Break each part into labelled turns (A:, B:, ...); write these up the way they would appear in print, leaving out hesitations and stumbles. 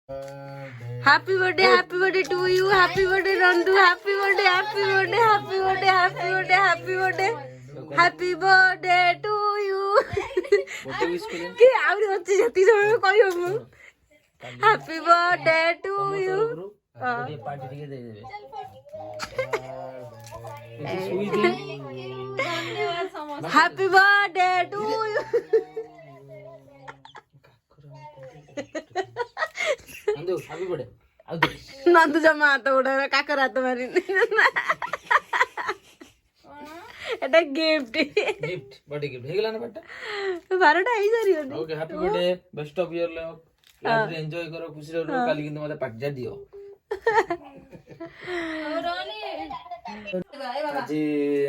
A: happy birthday to you, happy birthday Randu, happy birthday, happy birthday, happy birthday, happy birthday, happy birthday, happy birthday to you. कि आउरी अच्छी जति समय कहियो मु happy birthday to you.
B: Party टिके दे देबे
A: happy birthday to you.
B: Nandu happy birthday आउ दे
A: नंदू जमा हाथ उड़ा काकर हाथ मारी এটা গিফট
B: गिफ्ट बर्थडे गिफ्ट हेगला ना बेटा
A: 12টা হই সারিও
B: okay happy birthday best of your life life enjoy करो खुशी रहो काली किंतु मते पार्टी दियो আজি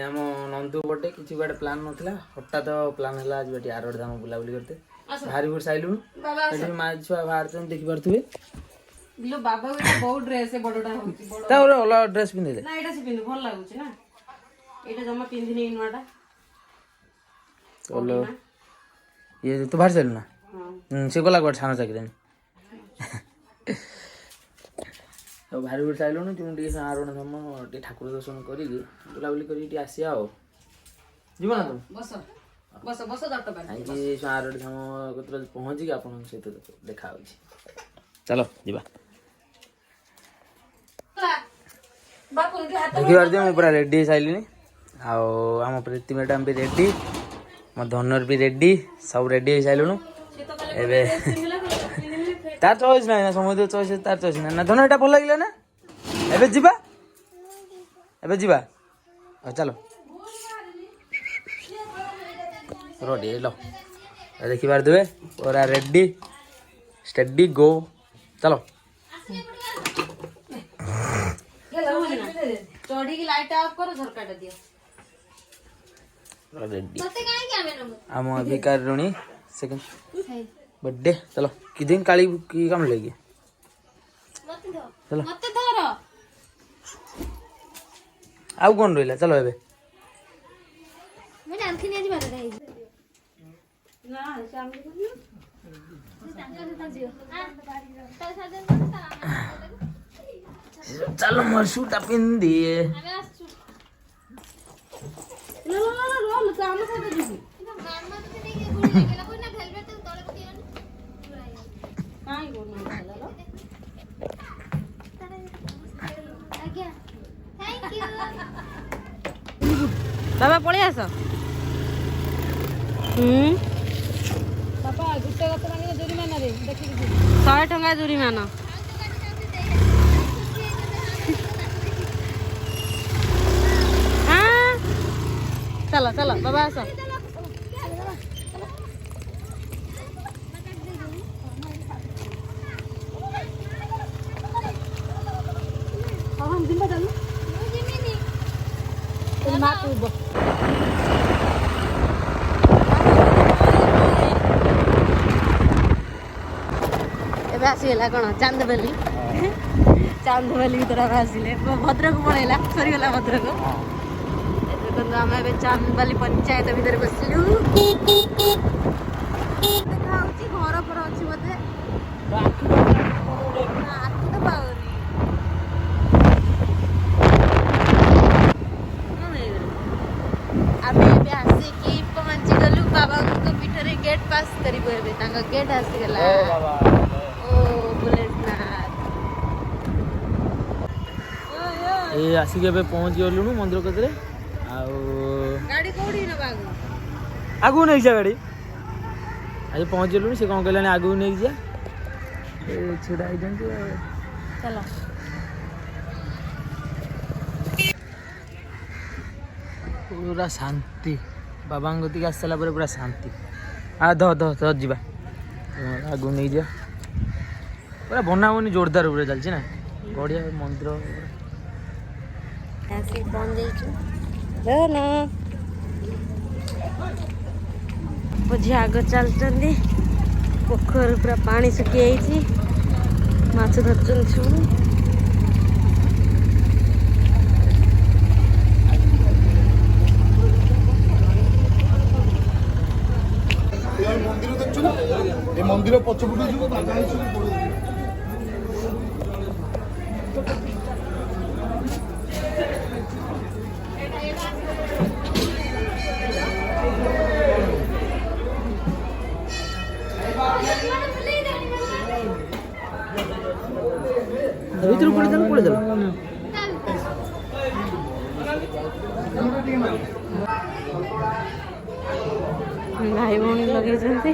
B: हम नंदू बर्थडे किछि बडे प्लान नथला हटात प्लान हला आज बेटी आरोड धाम बुला बुली करते भारी बुर साइलु बेटी मा छुआ बाहर तुम देखि परथुबे
A: बिलो बाबा को बहुत ड्रेस है बडोटा होची बडो
B: ता ओला ओला ड्रेस पिने दे
A: ना एटा से पिंदु भल लागुची ना एटा जमा पिंदिनी इनवाटा
B: ओलो ये तो बाहर साइलु ना से गोला गोट छाना चाकि देनी तो भारी बुर साइलु न तुम टी आरोड धाम टी ठाकुर दर्शन करी बुला बुली करी टी आसिया हो जीवन तुम
A: बस बस बस जट पे
B: आज आरोड धाम कतरा पहुंच गए आपन सहित देखा होची चलो जीवा
A: बापू के हाथ
B: देखि बार दे मु पूरा रेडी साइलिनी आउ हम प्रीति मैडम भी रेडी मो धनर भी रेडी सब रेडी हो साइलुनु एबे तार चॉइस ना समुद्र चॉइस तार चॉइस ना धन एटा भल लागिला ना एबे जीवा चलो रेडी लो देखि बार देबे पूरा रेडी स्टेडी गो चलो
A: चोड़ी की लाइट ऑफ करो झरकाटा दियो
B: रेडी
A: मते काहे के आमे नमु
B: हम अभी कर रुणी सेकंड बर्थडे चलो कि दिन काली की काम लेगी चलो
A: मते धरो
B: आउ कोन रहिला चलो एबे
A: मैं आंखी नहीं बारे रही ना शाम को
B: चलो मोर सूट पिन दिए
A: लो काम से दे दी गामा तो नहीं के गुड़ लेकेला कोई ना हेलमेट तो तळे पकियो काई गुड़ नहीं खाला लो आज्ञा थैंक यू बाबा पळे आसो बाबा गुटे गत माने जुरिमाना रे देखि 100 टका जुरिमाना चलो चलो बाबा आसो हम जिम्मा चलो मां तू एबे आसीला कोन चांदबली भीतर आसिले भद्रक पळैला सरीगला भद्रक आम ए चांदबाली पंचायत भीतर बसलु देखा घर पर अच्छी बोधे आखि तो पावनी आम आसिकी पहुंची गलु बाबा पीठरे गेट पास करी गेट आसीगला ओ बुलेटनाथ
B: ए आसिके बे पहुंच गलुनु मंदिर कतरे
A: गाड़ी कोड़ी न बागु
B: आगु नहीं जा गाड़ी आज पहुंच गलु से कौन कहलानी आगु नहीं जा ए छुड़ा आई जंतु
A: चलो
B: पूरा शांति बाबा गति के आसला पर पूरा शांति आ ध ध ध जीवा आगु नहीं जा पूरा बना बनी जोरदार पूरा चलछि ना बढ़िया मंदिर
A: ऐसे पहुंच जाइछु ना बुझी आग चलते पोखर पूरा पानी सुखी जाइए माछ धरछन छु
C: मंदिर पछपटे
B: ଭିତରୁ ପଳେଇ ଦେଲ
A: ଭାଇ ଭଉଣୀ ଲଗେଇଛନ୍ତି।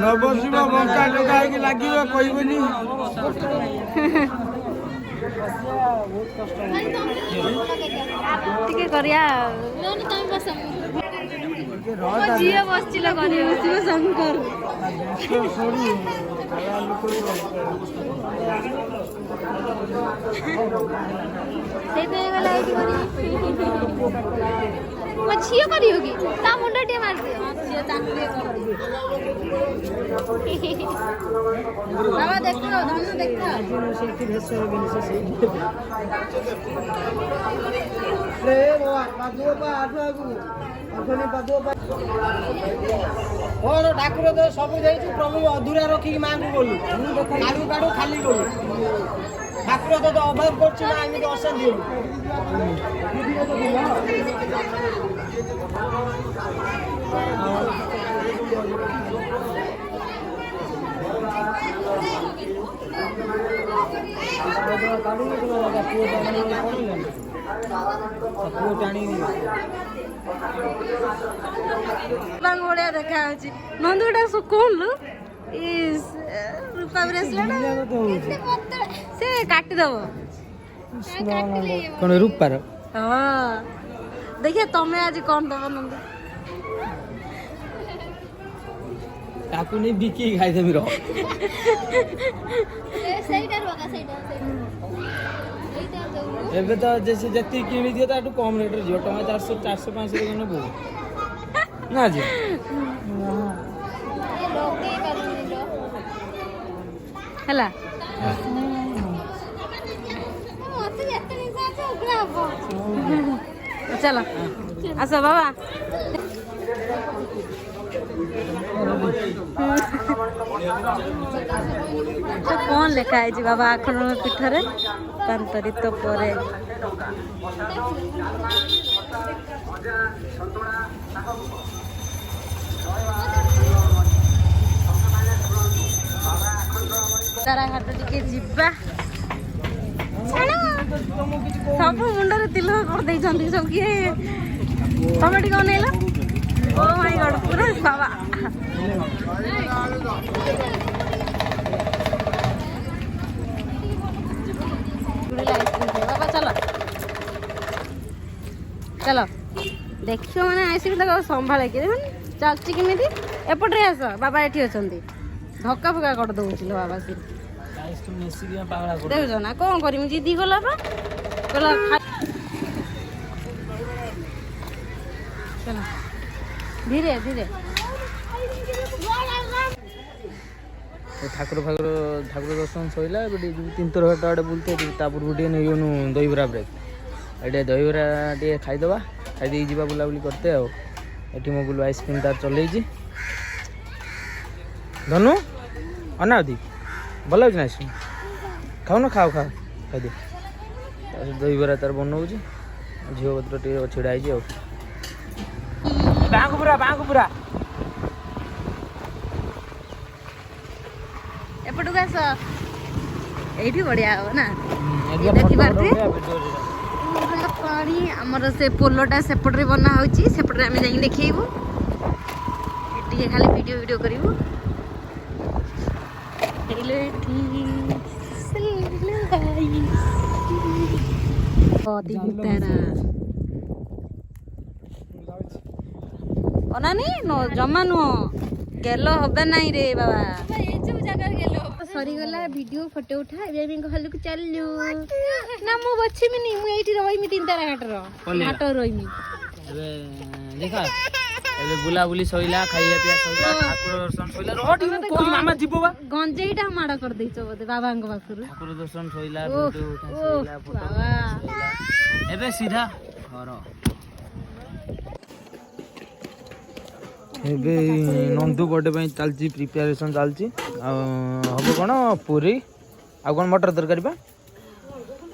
B: न बसिब बंका टोका ହେଇକି ଲାଗିବ କହିବନି
A: ଟିକେ କରିବା ଝିଅ ବସିছিল କରିବା ଶିବ ଶଙ୍କର ମୋ ଝିଅ କରିବ କି ତା ମୁଣ୍ଡ ଟିକେ ମାରିଦିଅ ବାବା ଦେଖ ଧନ ଦେଖ
C: ଠାକୁର ତ ସବୁ ଦେଇଛୁ ପ୍ରଭୁ ଅଧୁରା ରଖିକି ମାଙ୍କୁ ଗଲୁ କାଢୁ କାଢୁ ଖାଲି ଗଲୁ ଠାକୁର ତ ଅଭାବ କରୁଛି ନା ଏମିତି ଅଶାନ୍ତି
A: ବଢିଆ ଦେଖା ହଉଛି ନନ୍ଦୁ ଏଟା ଶୁଖୁଲୁ ରୂପା ସେ କାଟିଦବ
B: କଣ ରୂପାର
A: ହଁ ଦେଖିଆ ତମେ ଆଜି କଣ ଦବ ନନ୍ଦୁ
B: ତାକୁ ନେଇ ବିକି ଖାଇଦେବି ରହ ଏବେ ତ ଯେତିକି କିଣିଦିଅ ତାଠୁ କମ ରେଟ୍ରେ ଯିବ ଟଙ୍କା 400-400-500 ନେବ ନା ଜି
A: ହେଲା ଚାଲ ଆସ ବାବା କଣ ଲେଖା ହେଇଛି ବାବା ଆଖଣ୍ଡଳ ପୀଠରେ ରୂପାନ୍ତରିତ ପରେ ତାରାଘାଟ ଟିକେ ଯିବା ସବୁ ମୁଣ୍ଡରେ ତିଲକ କରିଦେଇଛନ୍ତି ସବୁ କିଏ ତମେ ଟିକେ ଅନେଇଲ ଓ ମାଇ ଗଡ ପୁରା ବାବା ବାବା ଚାଲ ଚାଲ ଦେଖିବ ମାନେ ଆଇସ୍କ୍ରିମ୍ ତାକୁ ସମ୍ଭାଳିକି ଚାଲୁଛି କେମିତି ଏପଟରେ ଆସ ବାବା ଏଠି ଅଛନ୍ତି ଧକ୍କା ଫକା କରିଦଉଛି ଲୋ ବାବା ସେ ଦେଖୁଛ ନା କଣ କରିମି ଜିଦି ଗଲା ବା କହିଲା ଧୀରେ ଧୀରେ
B: ଠାକୁର ଦର୍ଶନ ସରିଲା ଏବେ ଟିକେ 3 ଘାଟ ଆଡ଼େ ବୁଲତେ ତା ପୂର୍ବରୁ ଟିକେ ନେଇଗନୁ ଦହିବରା ବ୍ରେକ୍ ଏଠି ଦହିବରା ଟିକେ ଖାଇଦେବା ଖାଇଦେଇକି ଯିବା ବୁଲାବୁଲି କରତେ ଆଉ ଏଠି ମୋ ବୁଲୁ ଆଇସ୍କ୍ରିମ୍ ତାର ଚଲେଇଛି ଧନୁ ଅନାଦି ଭଲ ଲାଗୁଛି ନା ଆଇସ୍କ୍ରିମ୍ ଖାଉନ ଖାଅ ଖାଇଦିଅ ଦହିବରା ତାର ବନଉଛି ଝିଅ ପତ୍ର ଟିକେ ଛିଡ଼ା ହେଇଛି ଆଉ ବାଙ୍କୁ ପୁରା
A: ଏପଟକୁ ଆସ ଏଇଠି ବଢିଆ ହବ ନା ଦେଖିପାରୁଥିବେ ପାଣି ଆମର ସେ ପୋଲଟା ସେପଟରେ ବନା ହଉଛି ସେପଟରେ ଆମେ ଯାଇକି ଦେଖେଇବୁ ଟିକେ ଖାଲି ଭିଡ଼ିଓ କରିବୁ ଅନାନି ଜମା ନୁହଁ ଗେଲ ହବେ ନାଇଁ ରେ ବାବା सरी गला वीडियो फोटो उठा एबे मी घर को चललु ना मु बछि मी नी मु एठी रहिमी 3 तारा घाट रहिमी
B: एबे देखा एबे बुला बुली सइला खाइया पिया सइला ठाकुर दर्शन सइला रोटी कोन मामा जीवो बा
A: गंजेईटा माडा कर दैछ बोते बाबांग बाखुर
B: ठाकुर दर्शन सइला वीडियो उठा सइला फोटो एबे सीधा घर एबे नंदू बर्थडे पे चलची प्रिपरेशन चलची हम कौन पूरी आ कौन मटर तरकारी पा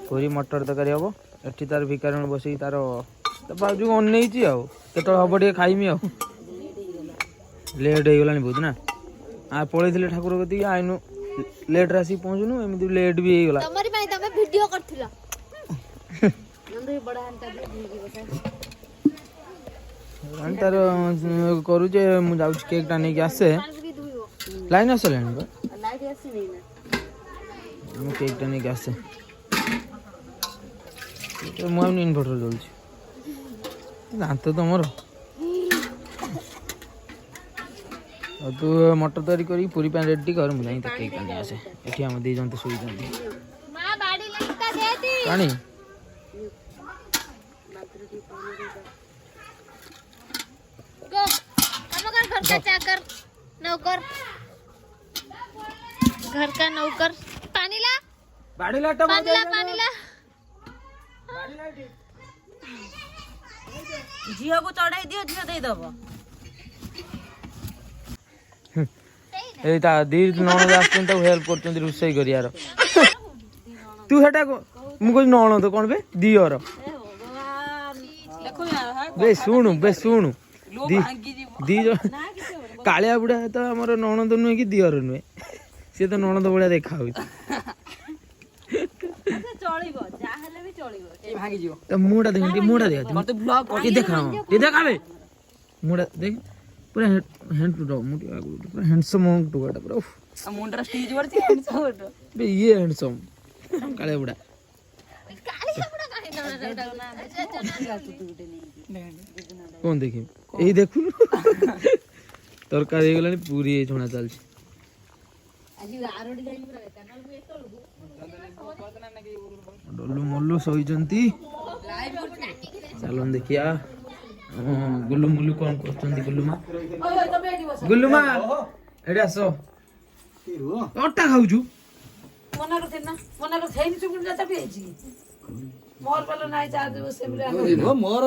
B: पूरी मटर तरकारी हम एटी तार भिकार बस तार बाजू अनई केत हम टे खाइमी आ लेट हो गला बहुत ना आ पलि ठाकुर कति आईनु लेट आसिक पहुँचुनु एमती लेट भी हो गला तार करुचे मुझे केक टा नहीं आसे लाइन आसला केक टा नहीं आसे मुझे इनभर्टर चलुच दात तो मोर तू मटर तैयारी कर पूरी पैन रेडी कर मुझे केक टा नहीं आसे ये आम दी जन तो शुई पानी
A: घर का नौकर पानी ला
C: बाड़ी लाटा
A: पानी ला
D: झील को चढ़ाई दियो झील दे दबो
B: एटा दी नणद आछन तो हेल्प करछन रुसई करियार तू हेटा मु कोइ नणद कोन बे दियर बे सुनु दी दी कालिया बुढ़ा तो हमर नणद नुहे कि दियर नुहे से तो नणद बुढ़ा देखा हो
D: चलिबो जा हेले भी चलिबो ए भागी जिवो
B: तो मुडा देख मुडा देख
D: मते ब्लॉग
B: ये देखाबे मुडा देख पूरा हैंड टू डॉग मुडी आगु पूरा हैंडसम टू गाटा पूरा
D: मुंडरा स्टेज वरती हैंडसम
B: बे ये हैंडसम कालिया बुढ़ा कौन देखी यही देखु तरकारी गलानी पूरी छणा चलछि डोलू मोलू सोईचंती चलन देखिया गुल्लू मुल्लू कौन करचंती गुल्लू माँ एडे आसो अट्टा खाउछु
D: मना को थैन चुकुन जाता पेजी मोर पलो नाइ चार्ज बसे बले
C: मोर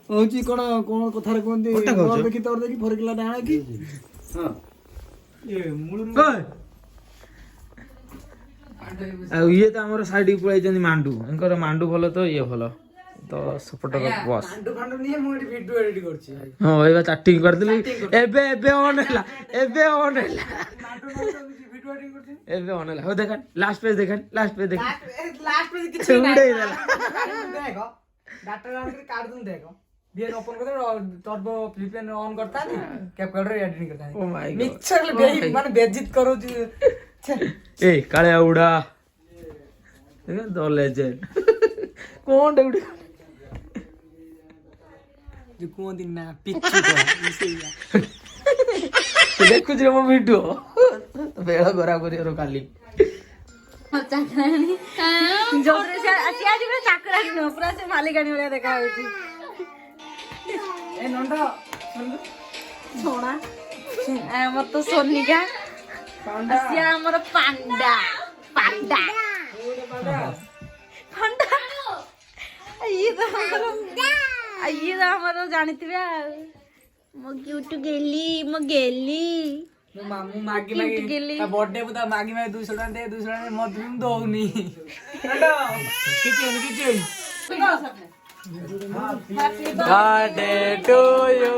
C: होची कोन कोन कथार कोनती मोर देखि तोर देखि फरकला डाणा की हां ये मुळु
B: ये तो आमर साइड पळाइचंती मांडू एंकर मांडू भलो तो ये भलो तो सपोर्ट बॉस
C: मांडू फांडू नहीं मु वीडियो एडिट करछि
B: हां एबा चैटिंग करदिली एबे ऑन हैला
C: मांडू वीडियो एडिट करछि
B: एबे ऑन हैला हो देखन लास्ट पेज देखन लास्ट पेज
C: किछ नहीं देखो डाटा डाउन कर काट दूं देखो बियर ओपन कर टर्बो फ्लिपलाइन ऑन करता है कैपकट रे एडिटिंग करता है
B: ओ माय गॉड
C: मिक्सर बे माने बेइज्जत करो
B: ए काले उड़ा देख दो लेजेंड कौन डेउडी
C: जो कोन दिन ना पिच्ची को
B: देखु जे मो वीडियो बेड़ा गोरा करी रो काली
A: चाकरानी जोरे से असिया जी चाकरानी न पूरा से मालिकानी वाला देखा होती
C: ए नंदा
A: सोना हमर तो सोनिका असिया हमर पांडा ये तो हमर जानिथिबे मो क्यूट गेली
C: मो मामू मागी मागी बर्थडे बुदा मागी मागी 200 टका दे 200 टका मत भी दोउनी नंदा kitchen
B: happy birthday to you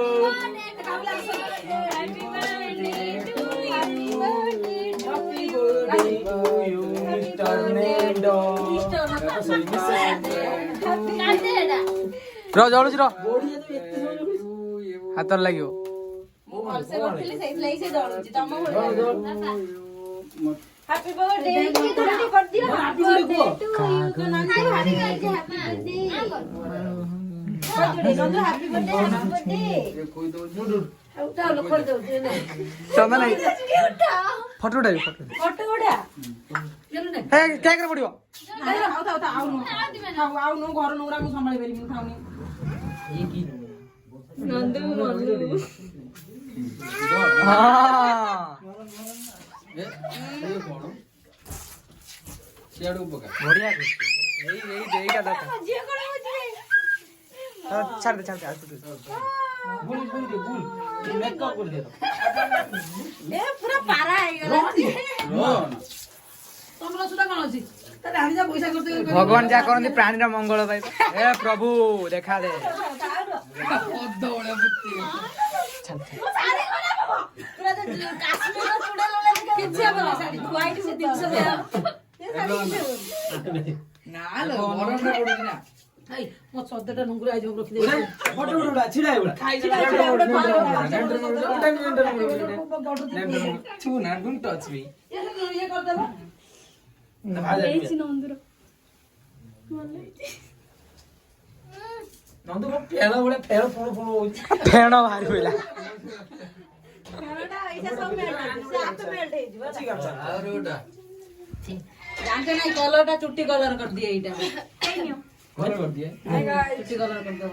B: रो जळुछ रो हातर लागियो
A: से बठले सही लई से दळुची तम हैप्पी बर्थडे कर दियो हैप्पी बर्थडे टू यू को ना हैप्पी बर्थडे
C: ଚନ୍ଦନ ଫଟୋ ଉଠାଇବି
D: ଫଟୋ ଉଠା
C: କେକ୍ ରେ ପଡିବ
D: ଆଉ ନୁ ଘର ନୁରା ମୁଁ ସମ୍ଭାଳି ପାରିବିନି ଖାଉନି
C: ବଢିଆ ଏଇଟା ଦରକାର ଛାଡ ଦେ
D: ପୁରା ପାରା ହେଇଗଲା ତମର ସୁଧା କଣ ଅଛି ପଇସା ଖର୍ଚ୍ଚ
C: ଭଗବାନ ଯାହା କରନ୍ତି ପ୍ରାଣୀର ମଙ୍ଗଳ ପାଇଁ ଏ ପ୍ରଭୁ ଦେଖା ଦେ
D: କିଛି ହବନି ଶାଢୀ ହ୍ୱାଇଟ୍ ସେ 300 ଭାଇ ମୋ ସଦଟା ନୁଙ୍ଗୁରା ଆଇଯିବ ରଖିଦେ
C: ଫଟୋ ଉଠା ଛିଡା ହେଇଗଲା
D: ଇଏ କରିଦେବା
C: ଫେଣ ବାହାରି ପଇଲା
D: ଜାଣିଛ ନାଇଁ କଲରଟା ଚୁଟି କଲର କରିଦିଏ ଏଇଟା ଚୁଟି କଲର କରିଦବ